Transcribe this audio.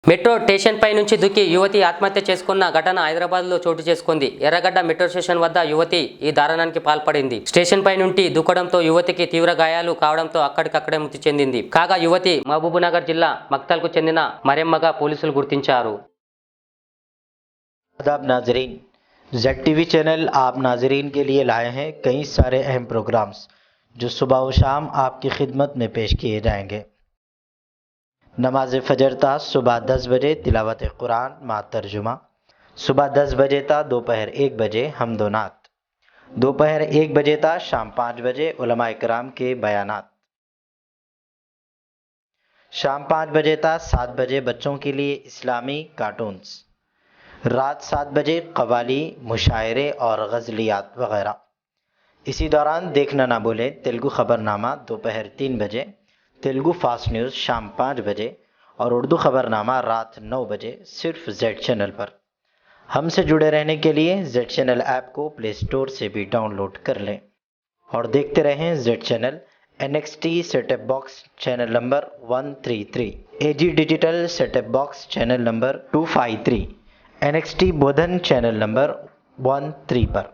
Metro station పై నుంచి దుక్కి యువతి ఆత్మహత్య చేసుకున్న ఘటన హైదరాబాద్లో చోటు చేసుకుంది. ఎర్రగడ్డ మెట్రో స్టేషన్ వద్ద యువతి ఈ దారుణానికి పాల్పడింది. స్టేషన్ పై నుండి దూకడంతో యువతికి తీవ్ర గాయాలు కావడంతో అక్కడికక్కడే మృతి చెందింది. కాగా యువతి మహబూబ్నగర్ జిల్లా మక్తల్కు చెందిన మరెమ్మగా పోలీసులు గుర్తించారు. आदाब नाजरीन, ZTV चैनल आप नाजरीन के लिए लाए हैं कई सारे अहम प्रोग्राम्स जो सुबह व शाम आपकी खिदमत में पेश किए जाएंगे। नमाज फजर ता सुबह 10 बजे तिलावत कुरान मा तर्जुमा, सुबह 10 बजे ता दोपहर 1 बजे हमदो नात, दोपहर 1 बजे ता शाम 5 बजे उलमा इकराम के बयानात, शाम 5 बजे ता 7 बजे बच्चों के लिए इस्लामी कार्टून्स, रात 7 बजे कवाली, मुशायरे और गज़लियात वगैरह। इसी दौरान देखना ना भूलें तेलुगु ख़बरनामा दोपहर 3 बजे, तेलुगु फास्ट न्यूज़ शाम 5 बजे और उर्दू ख़बरनामा रात 9 बजे सिर्फ जेड चैनल पर। हमसे जुड़े रहने के लिए जेड चैनल ऐप को प्ले स्टोर से भी डाउनलोड कर लें और देखते रहें Z channel. NXT setup box channel number 133, AG digital setup box channel number 253, NXT बोधन चैनल नंबर 13 पर।